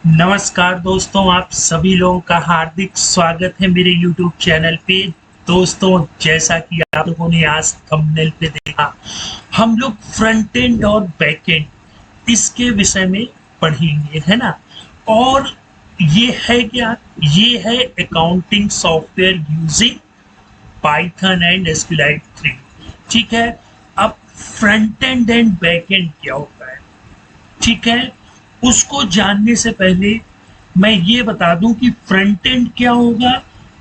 नमस्कार दोस्तों, आप सभी लोगों का हार्दिक स्वागत है मेरे YouTube चैनल पे। दोस्तों, जैसा कि आप लोगों ने आज थंबनेल पे देखा, हम लोग फ्रंट एंड और बैक एंड इसके विषय में पढ़ेंगे, है ना। और ये है क्या? ये है accounting software using Python and SQLite 3। ठीक है। अब फ्रंट एंड बैक एंड क्या होता है, ठीक है, उसको जानने से पहले मैं ये बता दूं कि फ्रंट एंड क्या होगा।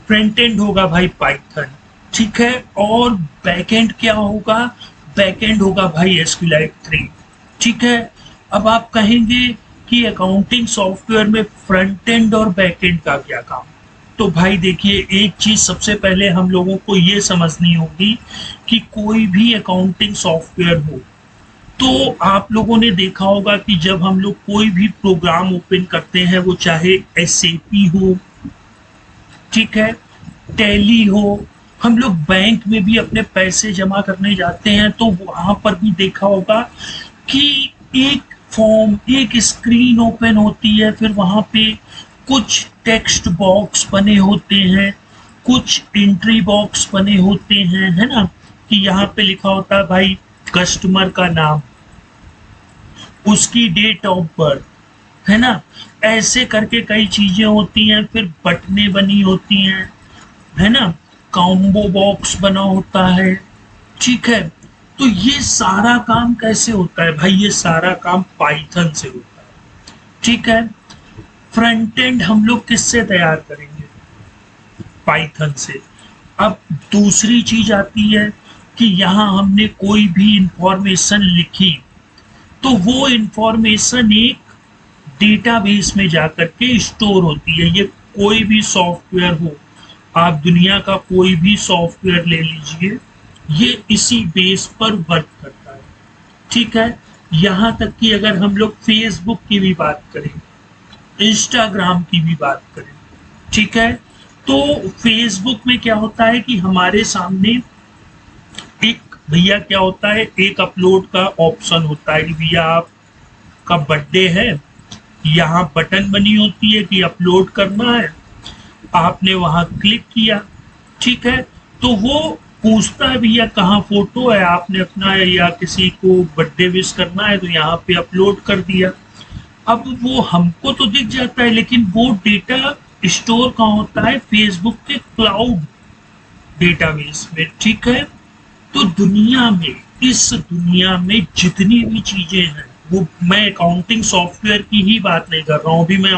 फ्रंट एंड होगा भाई पाइथन, ठीक है। और बैक एंड क्या होगा? बैक एंड होगा भाई एसक्यूएलाइट 3, ठीक है। अब आप कहेंगे कि अकाउंटिंग सॉफ्टवेयर में फ्रंट एंड और बैक एंड का क्या काम? तो भाई देखिए, एक चीज सबसे पहले हम लोगों को ये समझनी होगी कि कोई भी अकाउंटिंग सॉफ्टवेयर हो, तो आप लोगों ने देखा होगा कि जब हम लोग कोई भी प्रोग्राम ओपन करते हैं, वो चाहे एसएपी हो, ठीक है, टैली हो, हम लोग बैंक में भी अपने पैसे जमा करने जाते हैं तो वहां पर भी देखा होगा कि एक फॉर्म, एक स्क्रीन ओपन होती है, फिर वहां पे कुछ टेक्स्ट बॉक्स बने होते हैं, कुछ एंट्री बॉक्स बने होते हैं, है ना। कि यहाँ पे लिखा होता है भाई कस्टमर का नाम, उसकी डेट ऑफ बर्थ, है ना। ऐसे करके कई चीजें होती हैं, फिर बटने बनी होती हैं, है ना। कॉम्बो बॉक्स बना होता है, ठीक है। तो ये सारा काम कैसे होता है भाई? ये सारा काम पाइथन से होता है, ठीक है। फ्रंट एंड हम लोग किससे तैयार करेंगे? पाइथन से। अब दूसरी चीज आती है कि यहाँ हमने कोई भी इंफॉर्मेशन लिखी, तो वो इंफॉर्मेशन एक डेटाबेस में जाकर के स्टोर होती है। ये कोई भी सॉफ्टवेयर हो, आप दुनिया का कोई भी सॉफ्टवेयर ले लीजिए, ये इसी बेस पर वर्क करता है, ठीक है। यहाँ तक कि अगर हम लोग फेसबुक की भी बात करें, इंस्टाग्राम की भी बात करें, ठीक है, तो फेसबुक में क्या होता है कि हमारे सामने एक भैया क्या होता है, एक अपलोड का ऑप्शन होता है कि भैया आपका बर्थडे है, यहाँ बटन बनी होती है कि अपलोड करना है, आपने वहां क्लिक किया, ठीक है। तो वो पूछता है भैया कहाँ फोटो है, आपने अपना या किसी को बर्थडे विश करना है तो यहाँ पे अपलोड कर दिया। अब वो हमको तो दिख जाता है, लेकिन वो डेटा स्टोर कहाँ होता है? फेसबुक के क्लाउड डेटाबेस में, ठीक है। तो दुनिया में, इस दुनिया में जितनी भी चीजें हैं, वो मैं अकाउंटिंग सॉफ्टवेयर की ही बात नहीं कर रहा हूँ, अभी मैं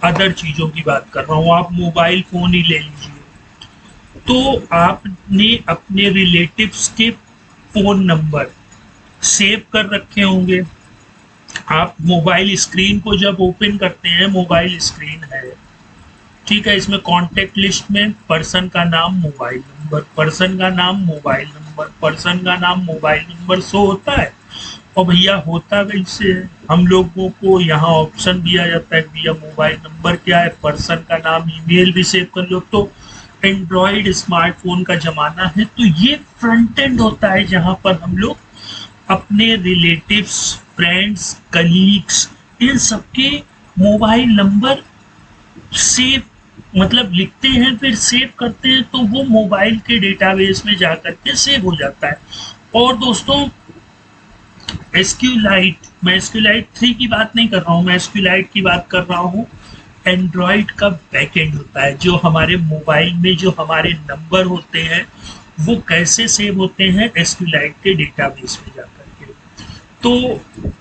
अदर चीजों की बात कर रहा हूँ। आप मोबाइल फोन ही ले लीजिए, तो आपने अपने रिलेटिव्स के फोन नंबर सेव कर रखे होंगे। आप मोबाइल स्क्रीन को जब ओपन करते हैं, मोबाइल स्क्रीन है, ठीक है, इसमें कांटेक्ट लिस्ट में पर्सन का नाम, मोबाइल नंबर, पर्सन का नाम, मोबाइल नंबर, पर्सन का नाम, मोबाइल नंबर शो होता है। और भैया होता कैसे है? हम लोगों को यहाँ ऑप्शन दिया जाता है भैया मोबाइल नंबर क्या है, पर्सन का नाम, ईमेल भी सेव कर लो। तो एंड्रॉइड स्मार्टफोन का जमाना है, तो ये फ्रंट एंड होता है जहां पर हम लोग अपने रिलेटिव्स, फ्रेंड्स, कलीग्स, इन सबके मोबाइल नंबर सेव, मतलब लिखते हैं फिर सेव करते हैं, तो वो मोबाइल के डेटाबेस में जाकर के सेव हो जाता है। और दोस्तों, एसक्यूएलाइट, मैं एसक्यूएलाइट 3 की बात नहीं कर रहा हूँ, मैं एसक्यूएलाइट की बात कर रहा हूँ। एंड्रॉइड का बैकएंड होता है, जो हमारे मोबाइल में जो हमारे नंबर होते हैं वो कैसे सेव होते हैं? एसक्यूएलाइट के डेटाबेस में जाकर के। तो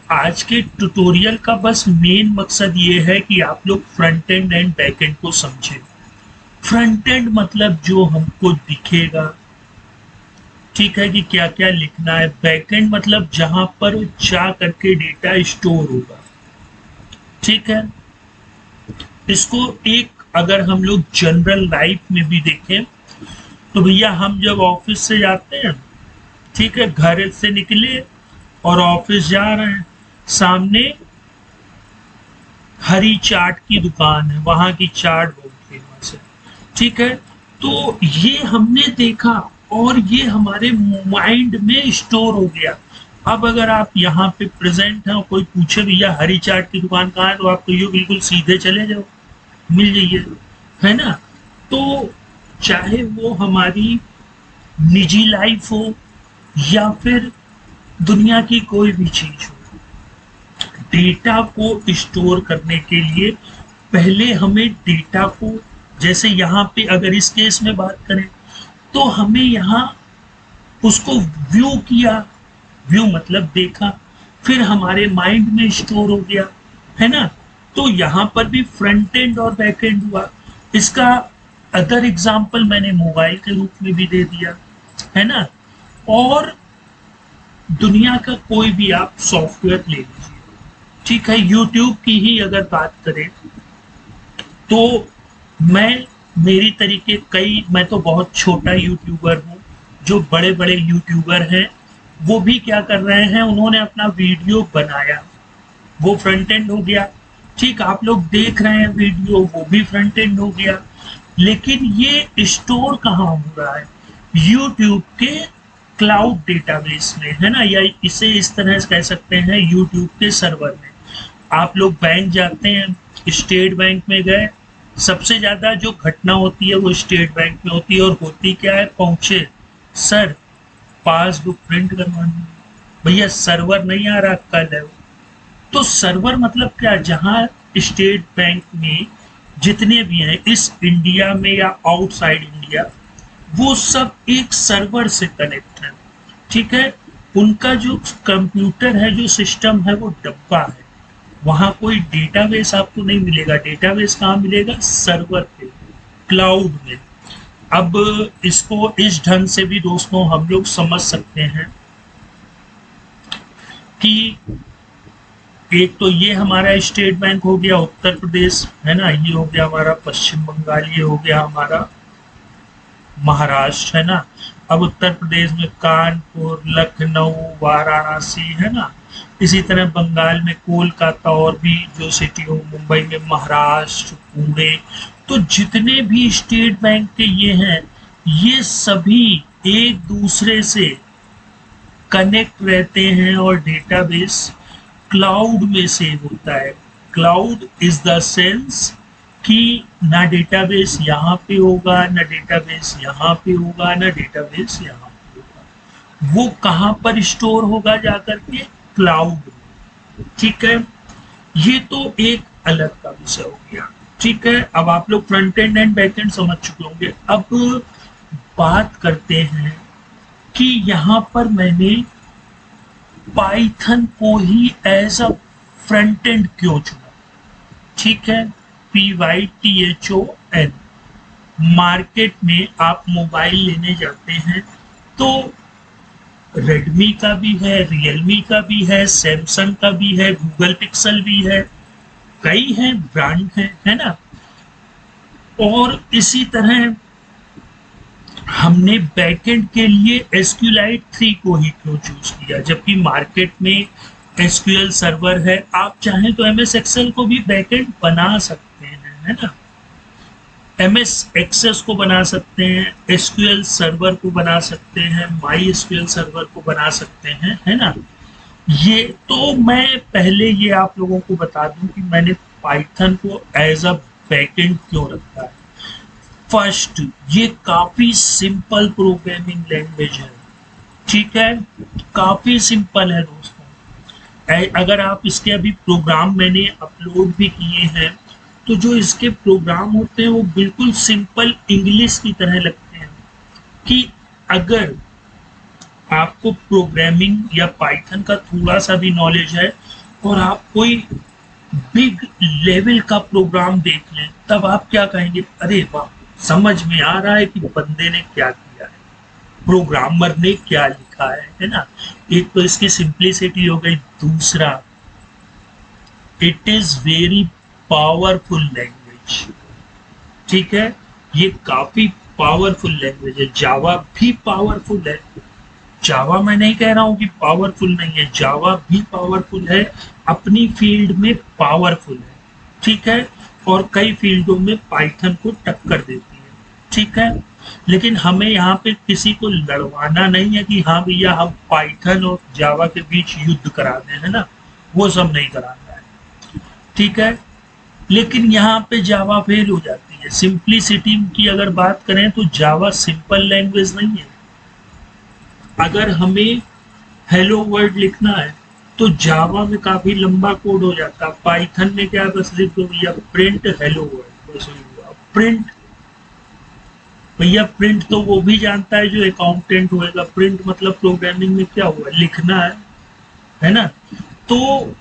आज के ट्यूटोरियल का बस मेन मकसद ये है कि आप लोग front end and back and को समझें। फ्रंट एंड मतलब जो हमको दिखेगा, ठीक है, कि क्या क्या लिखना है। बैक एंड मतलब जहां पर जा करके डेटा स्टोर होगा, ठीक है। इसको एक अगर हम लोग जनरल लाइफ में भी देखें, तो भैया हम जब ऑफिस से जाते हैं, ठीक है, घर से निकले और ऑफिस जा रहे हैं, सामने हरी चाट की दुकान है, वहां की चाट बहुत फेमस है, ठीक है। तो ये हमने देखा और ये हमारे माइंड में स्टोर हो गया। अब अगर आप यहाँ पे प्रेजेंट हैं और कोई पूछे भैया हरी चाट की दुकान कहाँ है, तो आप कहिए बिल्कुल सीधे चले जाओ, मिल जाइए, है ना। तो चाहे वो हमारी निजी लाइफ हो या फिर दुनिया की कोई भी चीज हो, डेटा को स्टोर करने के लिए पहले हमें डेटा को, जैसे यहाँ पे अगर इस केस में बात करें तो हमें यहाँ उसको व्यू किया, व्यू मतलब देखा, फिर हमारे माइंड में स्टोर हो गया, है ना। तो यहाँ पर भी फ्रंट एंड और बैक एंड हुआ। इसका अदर एग्जाम्पल मैंने मोबाइल के रूप में भी दे दिया, है ना। और दुनिया का कोई भी आप सॉफ्टवेयर ले लीजिए, ठीक है। यूट्यूब की ही अगर बात करें तो मेरी तरीके मैं तो बहुत छोटा यूट्यूबर हूँ, जो बड़े बड़े यूट्यूबर हैं वो भी क्या कर रहे हैं, उन्होंने अपना वीडियो बनाया, वो फ्रंट एंड हो गया, ठीक। आप लोग देख रहे हैं वीडियो, वो भी फ्रंट एंड हो गया। लेकिन ये स्टोर कहाँ हो रहा है, यूट्यूब के क्लाउड डेटाबेस में, है ना, या इसे इस तरह से कह सकते हैं यूट्यूब के सर्वर में। आप लोग बैंक जाते हैं, स्टेट बैंक में गए, सबसे ज्यादा जो घटना होती है वो स्टेट बैंक में होती है, और होती क्या है, पहुंचे सर पासबुक प्रिंट करवानी, भैया सर्वर नहीं आ रहा, कल है। तो सर्वर मतलब क्या, जहां स्टेट बैंक में जितने भी हैं इस इंडिया में या आउटसाइड इंडिया, वो सब एक सर्वर से कनेक्ट है, ठीक है। उनका जो कंप्यूटर है, जो सिस्टम है, वो डब्बा है, वहां कोई डेटाबेस आपको नहीं मिलेगा। डेटाबेस कहाँ मिलेगा, सर्वर पे, क्लाउड में। अब इसको इस ढंग से भी दोस्तों हम लोग समझ सकते हैं कि एक तो ये हमारा स्टेट बैंक हो गया उत्तर प्रदेश, है ना, ये हो गया हमारा पश्चिम बंगाल, ये हो गया हमारा महाराष्ट्र, है ना। अब उत्तर प्रदेश में कानपुर, लखनऊ, वाराणसी, है ना। इसी तरह बंगाल में कोलकाता और भी जो सिटी हो, मुंबई में महाराष्ट्र, पुणे। तो जितने भी स्टेट बैंक के ये हैं, ये सभी एक दूसरे से कनेक्ट रहते हैं और डेटाबेस क्लाउड में सेव होता है। क्लाउड इज द सेंस कि ना डेटाबेस यहाँ पे होगा, ना डेटाबेस यहाँ पे होगा, ना डेटाबेस यहाँ पे होगा, वो कहाँ पर स्टोर होगा, जाकर के क्लाउड में, ठीक है। ये तो एक अलग का विषय हो गया, ठीक है। अब आप लोग front end and back and समझ चुके होंगे। अब बात करते हैं कि यहाँ पर मैंने पाइथन को ही एज अ फ्रंट एंड क्यों चुना, ठीक है। PYTHON। मार्केट में आप मोबाइल लेने जाते हैं तो रेडमी का भी है, रियलमी का भी है, सैमसंग का भी है, गूगल पिक्सल भी है, कई हैं ब्रांड हैं, है ना। और इसी तरह हमने बैकएंड के लिए SQLite 3 को ही क्यों चूज किया, जबकि मार्केट में SQL सर्वर है। आप चाहें तो MS Excel को भी बैकएंड बना सकते हैं, है ना। MS Access को बना सकते हैं, SQL सर्वर को बना सकते हैं, MySQL सर्वर को बना सकते हैं, है ना। ये तो मैं पहले ये आप लोगों को बता दूं कि मैंने पाइथन को एज अ बैकएंड क्यों रखा है। फर्स्ट, ये काफी सिंपल प्रोग्रामिंग लैंग्वेज है, ठीक है, काफी सिंपल है दोस्तों। अगर आप इसके अभी प्रोग्राम मैंने अपलोड भी किए हैं, तो जो इसके प्रोग्राम होते हैं वो बिल्कुल सिंपल इंग्लिश की तरह लगते हैं। कि अगर आपको प्रोग्रामिंग या पाइथन का थोड़ा सा भी नॉलेज है और आप कोई बिग लेवल का प्रोग्राम देख लें, तब आप क्या कहेंगे, अरे वाह, समझ में आ रहा है कि बंदे ने क्या किया है, प्रोग्रामर ने क्या लिखा है ना। एक तो इसकी सिंप्लिसिटी हो गई, दूसरा it is very powerful language, ठीक है। ये काफी पावरफुल लैंग्वेज है। जावा भी पावरफुल है, जावा मैं नहीं कह रहा हूं कि पावरफुल नहीं है, जावा भी पावरफुल है, अपनी फील्ड में पावरफुल है, ठीक है। और कई फील्डों में पाइथन को टक्कर देती है, ठीक है। लेकिन हमें यहाँ पे किसी को लड़वाना नहीं है कि हाँ भैया हम पाइथन और जावा के बीच युद्ध करा दें, है ना, वो सब नहीं कराना है, ठीक है। लेकिन यहाँ पे जावा फेल हो जाती है। सिंप्लिसिटी की अगर बात करें तो जावा सिंपल लैंग्वेज नहीं है। अगर हमें हेलो वर्ल्ड लिखना है तो जावा में काफी लंबा कोड हो जाता है, पाइथन में क्या बस लिख दो भैया प्रिंट हेलो वर्ल्ड, बस प्रिंट। भैया प्रिंट तो वो भी जानता है जो अकाउंटेंट होएगा, प्रिंट मतलब प्रोग्रामिंग में क्या हुआ, लिखना है ना। तो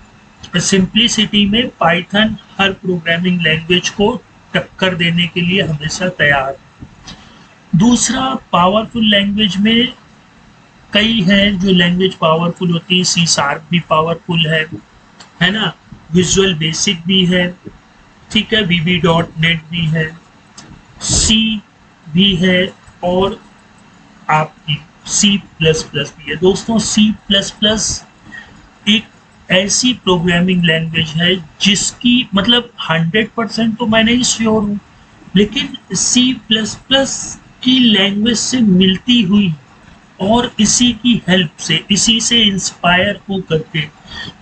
सिंप्लिसिटी में पाइथन हर प्रोग्रामिंग लैंग्वेज को टक्कर देने के लिए हमेशा तैयार है। दूसरा, पावरफुल लैंग्वेज में कई हैं जो लैंग्वेज पावरफुल होती है। सी शार्प भी पावरफुल है ना, विजुअल बेसिक भी है, ठीक है, VB.NET भी है, सी भी है, और आपकी C++ भी है। दोस्तों C++ एक ऐसी प्रोग्रामिंग लैंग्वेज है जिसकी मतलब 100% तो मैं नहीं श्योर हूँ, लेकिन C++ की लैंग्वेज से मिलती हुई और इसी की हेल्प से, इसी से इंस्पायर हो करके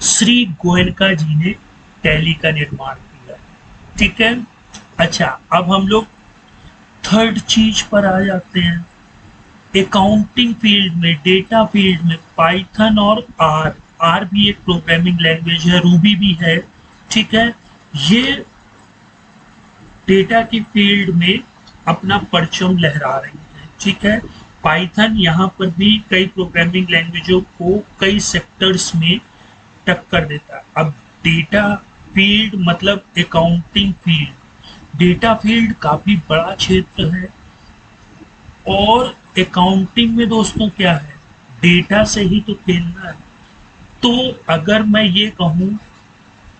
श्री गोयनका जी ने टैली का निर्माण किया, ठीक है। अच्छा, अब हम लोग थर्ड चीज पर आ जाते हैं। अकाउंटिंग फील्ड में, डेटा फील्ड में पाइथन और आर भी एक प्रोग्रामिंग लैंग्वेज है, रूबी भी है, ठीक है। ये डेटा की फील्ड में अपना परचम लहरा रही है, ठीक है। पाइथन यहाँ पर भी कई प्रोग्रामिंग लैंग्वेजों को कई सेक्टर्स में टक्कर देता है। अब डेटा फील्ड मतलब अकाउंटिंग फील्ड, डेटा फील्ड काफी बड़ा क्षेत्र है, और अकाउंटिंग में दोस्तों क्या है, डेटा से ही तो खेलना है। तो अगर मैं ये कहूँ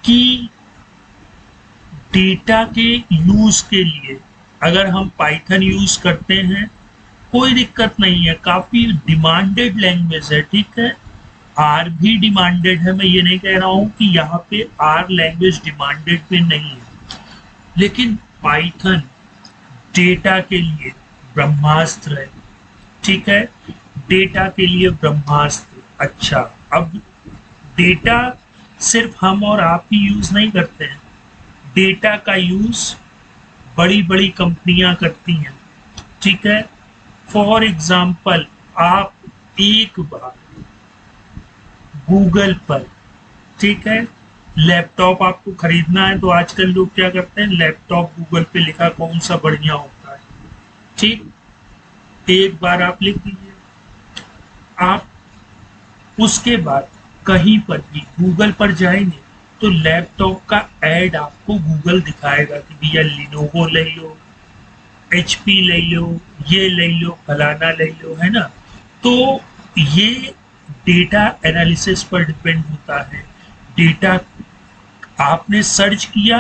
कि डेटा के यूज के लिए अगर हम पाइथन यूज करते हैं कोई दिक्कत नहीं है, काफी डिमांडेड लैंग्वेज है, ठीक है। आर भी डिमांडेड है, मैं ये नहीं कह रहा हूं कि यहाँ पे आर लैंग्वेज डिमांडेड पे नहीं है, लेकिन पाइथन डेटा के लिए ब्रह्मास्त्र है, ठीक है, डेटा के लिए ब्रह्मास्त्र। अच्छा, अब डेटा सिर्फ हम और आप ही यूज नहीं करते हैं, डेटा का यूज बड़ी बड़ी कंपनियां करती हैं, ठीक है। फॉर एग्जाम्पल, आप एक बार गूगल पर, ठीक है, लैपटॉप आपको खरीदना है तो आजकल लोग क्या करते हैं, लैपटॉप गूगल पे लिखा कौन सा बढ़िया होता है, ठीक, एक बार आप लिख दीजिए। आप उसके बाद कहीं पर भी गूगल पर जाएंगे तो लैपटॉप का ऐड आपको गूगल दिखाएगा कि भैया लिनोवो ले लो, HP ले लो, ये ले लो, फलाना ले लो, है ना। तो ये डेटा एनालिसिस पर डिपेंड होता है। डेटा आपने सर्च किया,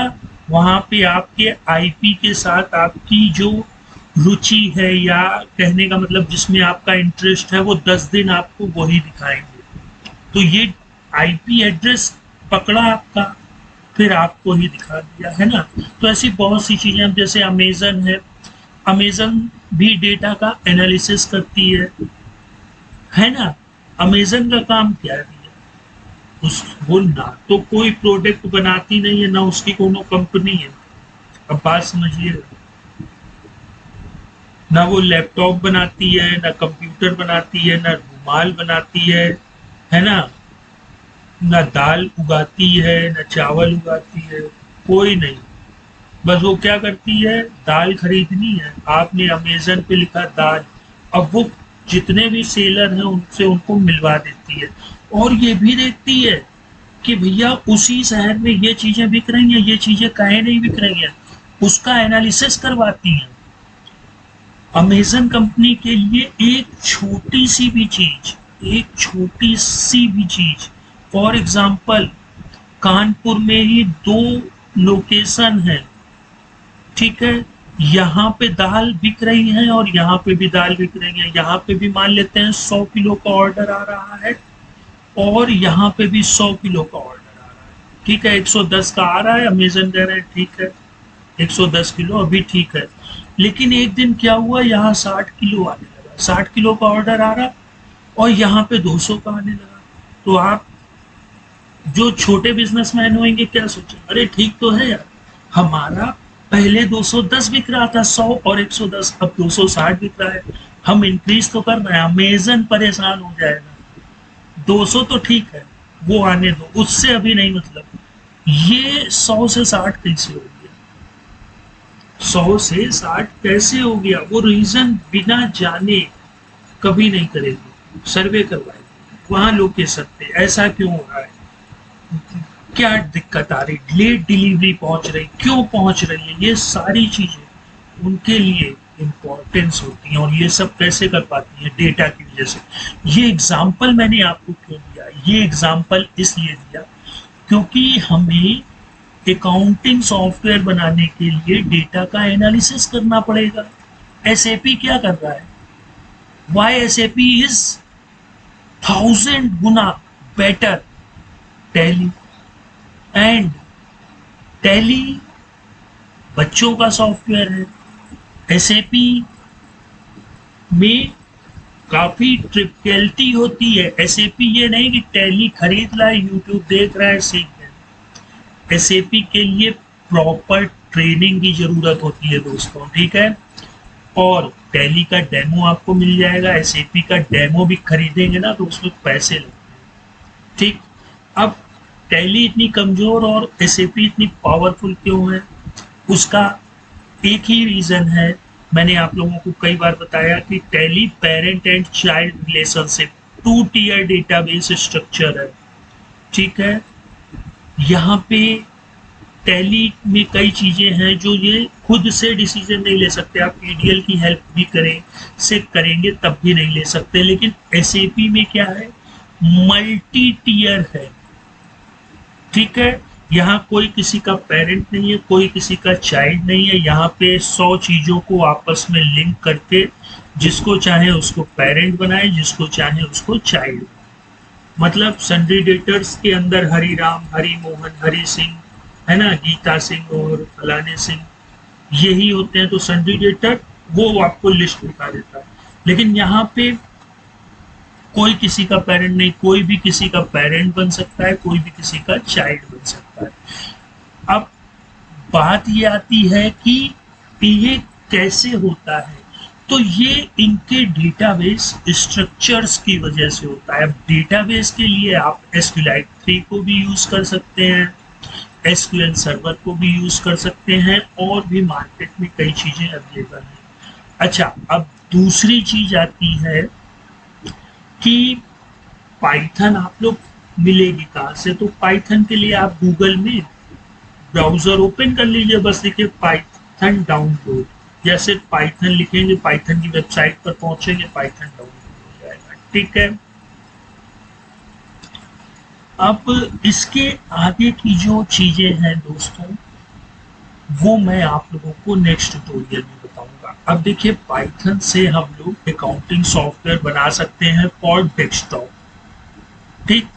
वहां पे आपके IP के साथ आपकी जो रुचि है, या कहने का मतलब जिसमें आपका इंटरेस्ट है, वो 10 दिन आपको वही दिखाएंगे। तो ये IP एड्रेस पकड़ा आपका, फिर आपको ही दिखा दिया, है ना। तो ऐसी बहुत सी चीजें, जैसे अमेजन है, अमेजन भी डेटा का एनालिसिस करती है ना। अमेजन का काम क्या है भैया, वो ना तो कोई प्रोडक्ट बनाती नहीं है, ना उसकी कोनो कंपनी है, अब बात समझिए, ना वो लैपटॉप बनाती है, ना कंप्यूटर बनाती है, ना रुमाल बनाती है ना, ना दाल उगाती है, ना चावल उगाती है, कोई नहीं। बस वो क्या करती है, दाल खरीदनी है, आपने अमेजन पे लिखा दाल, अब वो जितने भी सेलर हैं उनसे उनको मिलवा देती है, और ये भी देखती है कि भैया उसी शहर में ये चीजें बिक रही हैं, ये चीजें काहे नहीं बिक रही हैं, उसका एनालिसिस करवाती हैं। अमेजन कंपनी के लिए एक छोटी सी भी चीज, एक छोटी सी भी चीज, फॉर एग्जाम्पल कानपुर में ही 2 लोकेशन है, ठीक है, यहाँ पे दाल बिक रही है और यहाँ पे भी दाल बिक रही है। यहाँ पे भी मान लेते हैं 100 किलो का ऑर्डर आ रहा है, और यहाँ पे भी 100 किलो का ऑर्डर आ रहा है, ठीक है, 110 का आ रहा है, अमेजन कह रहे हैं ठीक है 110 किलो अभी ठीक है। लेकिन एक दिन क्या हुआ, यहाँ 60 किलो आने लगा, 60 किलो का ऑर्डर आ रहा और यहाँ पे 200 का आने लगा। तो आप जो छोटे बिजनेसमैन होंगे क्या सोचें, अरे ठीक तो है यार, हमारा पहले 210 बिक रहा था, 100 और 110, अब 260 बिक रहा है, हम इंक्रीज तो कर रहे हैं, अमेजन परेशान हो जाएगा। 200 तो ठीक है, वो आने दो, उससे अभी नहीं मतलब। ये 100 से 60 कैसे हो गया, 100 से 60 कैसे हो गया, वो रीजन बिना जाने कभी नहीं करेगी, सर्वे करवाएगी, वहां लोकेशन पे ऐसा क्यों हो रहा है, क्या दिक्कत आ रही, लेट डिलीवरी पहुंच रही, क्यों पहुंच रही है, ये सारी चीजें उनके लिए इंपॉर्टेंस होती हैं। और ये सब कैसे कर पाती है, डेटा की वजह से। ये एग्जाम्पल मैंने आपको क्यों दिया, ये एग्जाम्पल इसलिए दिया क्योंकि हमें अकाउंटिंग सॉफ्टवेयर बनाने के लिए डेटा का एनालिसिस करना पड़ेगा। एसएपी क्या कर रहा है, वाई एसएपी इज 1000 गुना बेटर टैली, एंड टैली बच्चों का सॉफ्टवेयर है। एसएपी में काफी ट्रिवियलिटी होती है। एसएपी ये नहीं कि टैली खरीद रहा है, यूट्यूब देख रहा है, सीख रहा है। एसएपी के लिए प्रॉपर ट्रेनिंग की जरूरत होती है दोस्तों, ठीक है। और टैली का डेमो आपको मिल जाएगा, एसएपी का डेमो भी खरीदेंगे ना तो उसमें पैसे लगते हैं, ठीक। अब टैली इतनी कमजोर और एसएपी इतनी पावरफुल क्यों है, उसका एक ही रीजन है, मैंने आप लोगों को कई बार बताया कि Tally parent and child relationship 2 tier database structure है, ठीक है। यहाँ पे टैली में कई चीजें हैं जो ये खुद से डिसीजन नहीं ले सकते, आप ईडीएल की हेल्प भी करेंगे तब भी नहीं ले सकते। लेकिन एसएपी में क्या है, मल्टी टियर है, ठीक है। यहाँ कोई किसी का पेरेंट नहीं है, कोई किसी का चाइल्ड नहीं है, यहाँ पे 100 चीजों को आपस में लिंक करके जिसको चाहे उसको पेरेंट बनाए, जिसको चाहे उसको चाइल्ड। मतलब सन्ड्री डेटर्स के अंदर हरि राम, हरि मोहन, हरि सिंह, है ना, गीता सिंह और फलाने सिंह, यही होते हैं। तो सन्ड्री डेटर वो आपको लिस्ट दिखा देता है। लेकिन यहाँ पे कोई किसी का पेरेंट नहीं, कोई भी किसी का पेरेंट बन सकता है, कोई भी किसी का चाइल्ड बन सकता है। अब बात ये आती है कि ये कैसे होता है, तो ये इनके डेटाबेस स्ट्रक्चर्स की वजह से होता है। अब डेटाबेस के लिए आप SQLite 3 को भी यूज कर सकते हैं, SQL सर्वर को भी यूज कर सकते हैं, और भी मार्केट में कई चीजें अवेलेबल हैं। अच्छा, अब दूसरी चीज आती है कि पाइथन आप लोग मिलेगी कहाँ से, तो पाइथन के लिए आप गूगल में ब्राउजर ओपन कर लीजिए, बस लिखिए पाइथन डाउनलोड, या सिर्फ पाइथन लिखेंगे, पाइथन की वेबसाइट पर पहुंचेंगे, पाइथन डाउनलोड हो जाएगा, ठीक है। अब इसके आगे की जो चीजें हैं दोस्तों, वो मैं आप लोगों को नेक्स्ट ट्यूटोरियल में बताऊंगा। अब देखिए, पाइथन से हम लोग अकाउंटिंग सॉफ्टवेयर बना सकते हैं फॉर डेस्कटॉप, ठीक।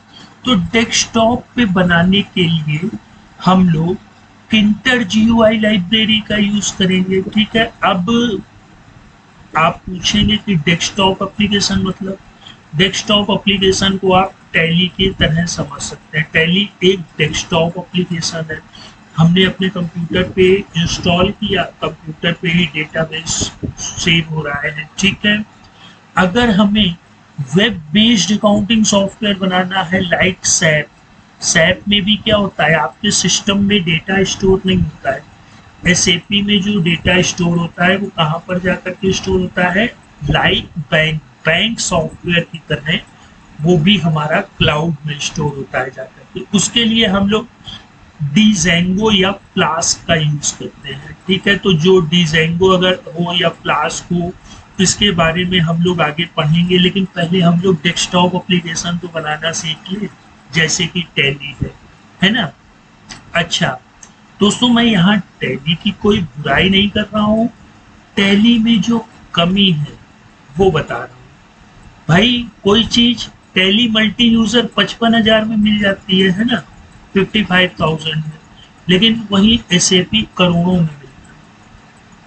तो डेस्कटॉप पे बनाने के लिए हम लोग किंटर GUI लाइब्रेरी का यूज करेंगे, ठीक है। अब आप पूछेंगे कि डेस्कटॉप एप्लीकेशन मतलब, डेस्कटॉप एप्लीकेशन को आप टैली की तरह समझ सकते हैं। टैली एक डेस्कटॉप एप्लीकेशन है, हमने अपने कंप्यूटर पे इंस्टॉल किया, कंप्यूटर पे ही डेटाबेस सेव हो रहा है, ठीक है। अगर हमें वेब बेस्ड अकाउंटिंग सॉफ्टवेयर बनाना है लाइक सैप, सैप में भी क्या होता है, आपके सिस्टम में डेटा स्टोर नहीं होता है। एसएपी में जो डेटा स्टोर होता है वो कहाँ पर जाकर के स्टोर होता है, लाइक बैंक सॉफ्टवेयर की तरह वो भी हमारा क्लाउड में स्टोर होता है जाकर के। उसके लिए हम लोग डिजेंगो या फ्लास्क का यूज करते हैं, ठीक है। तो जो डिजेंगो अगर हो या फ्लास्क हो, इसके बारे में हम लोग आगे पढ़ेंगे, लेकिन पहले हम लोग डेस्कटॉप एप्लीकेशन तो बनाना सीख ले, जैसे कि टैली है ना। अच्छा दोस्तों, मैं यहाँ टैली की कोई बुराई नहीं कर रहा हूँ, टैली में जो कमी है वो बता रहा हूँ। भाई कोई चीज टैली मल्टी यूजर 55,000 में मिल जाती है ना, 55,000 में, लेकिन वही SAP करोड़ों में मिलता है,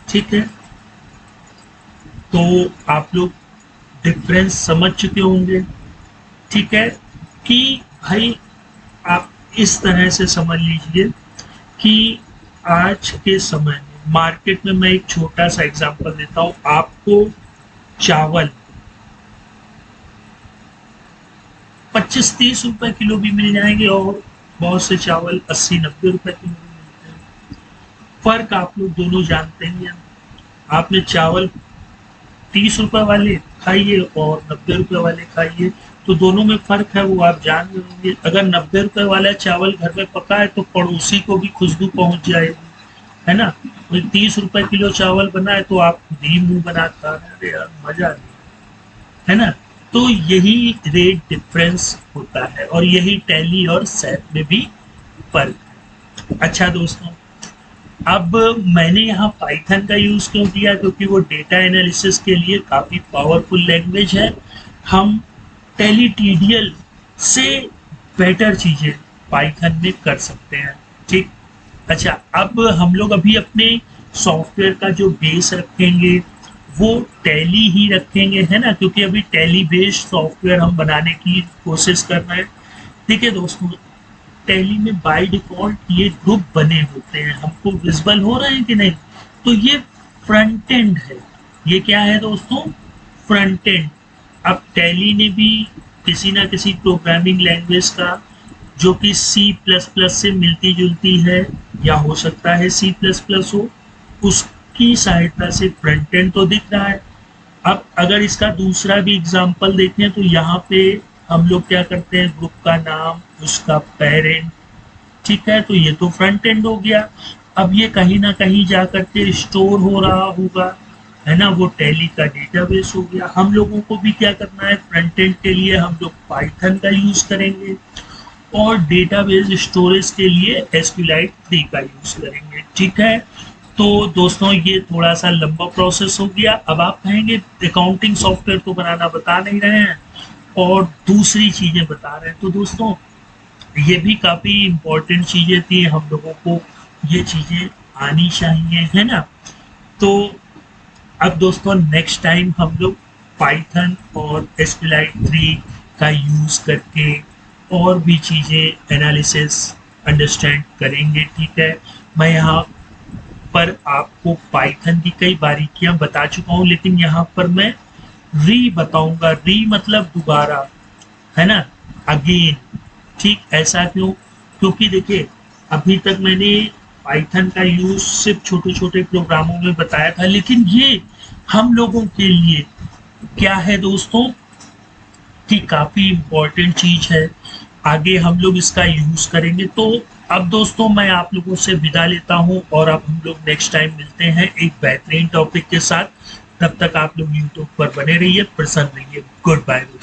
ठीक है। तो आप लोग डिफरेंस समझ चुके होंगे, ठीक है। कि भाई आप इस तरह से समझ लीजिए कि आज के समय में मार्केट में, मैं एक छोटा सा एग्जांपल देता हूँ आपको, चावल 25-30 रुपए किलो भी मिल जाएंगे और बहुत से चावल 80-90 रुपए किलो भी मिलते हैं। फर्क आप लोग दोनों जानते हैं। आपने चावल 30 रुपए वाले खाइए और 90 रुपए वाले खाइए, तो दोनों में फर्क है, वो आप जान रहे होंगे। अगर 90 रुपए वाला चावल घर में पका है तो पड़ोसी को भी खुशबू पहुंच जाएगी, है ना। 30 रुपए किलो चावल बना है तो आप खुद ही मुंह बनाता है, अरे यार मजा आ गया, है ना। तो यही रेट डिफरेंस होता है और यही टैली और सैप में भी फर्क है। अच्छा दोस्तों, अब मैंने यहाँ पाइथन का यूज क्यों किया, क्योंकि वो डेटा एनालिसिस के लिए काफी पावरफुल लैंग्वेज है। हम टैली टीडीएल से बेटर चीजें पाइथन में कर सकते हैं, ठीक। अच्छा, अब हम लोग अभी अपने सॉफ्टवेयर का जो बेस रखेंगे वो टैली ही रखेंगे, है ना, क्योंकि अभी टैली बेस्ड सॉफ्टवेयर हम बनाने की कोशिश कर रहे हैं, ठीक है दोस्तों। टैली में बाय डिफॉल्ट ये ग्रुप बने होते हैं, हमको विजिबल हो रहे हैं कि नहीं। तो ये फ्रंट एंड है, ये क्या है दोस्तों, फ्रंट एंड। अब टैली ने भी किसी ना किसी प्रोग्रामिंग लैंग्वेज का, जो कि C++ से मिलती जुलती है, या हो सकता है C++ हो, उसकी सहायता से फ्रंट एंड तो दिख रहा है। अब अगर इसका दूसरा भी एग्जांपल देखें तो यहाँ पे हम लोग क्या करते हैं, ग्रुप का नाम, उसका पेरेंट, ठीक है, तो ये तो फ्रंट एंड हो गया। अब ये कहीं ना कहीं जा करके स्टोर हो रहा होगा, है ना, वो टैली का डेटाबेस हो गया। हम लोगों को भी क्या करना है, फ्रंट एंड के लिए हम लोग पाइथन का यूज करेंगे और डेटाबेस स्टोरेज के लिए SQLite 3 का यूज करेंगे, ठीक है। तो दोस्तों ये थोड़ा सा लंबा प्रोसेस हो गया। अब आप कहेंगे अकाउंटिंग सॉफ्टवेयर तो बनाना बता नहीं रहे हैं और दूसरी चीजें बता रहे हैं, तो दोस्तों ये भी काफी इम्पोर्टेंट चीजें थी, हम लोगों को ये चीजें आनी चाहिए, है ना। तो अब दोस्तों नेक्स्ट टाइम हम लोग पाइथन और SQLite 3 का यूज करके और भी चीजें एनालिसिस अंडरस्टैंड करेंगे, ठीक है। मैं यहाँ पर आपको पाइथन की कई बारीकियां बता चुका हूं, लेकिन यहाँ पर मैं री बताऊंगा। री मतलब दोबारा, है ना, अगेन, ठीक। ऐसा क्यों, क्योंकि देखिए अभी तक मैंने पाइथन का यूज सिर्फ छोटे छोटे प्रोग्रामों में बताया था, लेकिन ये हम लोगों के लिए क्या है दोस्तों, कि काफी इम्पोर्टेंट चीज है। आगे हम लोग इसका यूज करेंगे। तो अब दोस्तों मैं आप लोगों से विदा लेता हूं और अब हम लोग नेक्स्ट टाइम मिलते हैं एक बेहतरीन टॉपिक के साथ। तब तक आप लोग यूट्यूब पर बने रहिए, प्रसन्न रहिए। गुड बाय दोस्तों।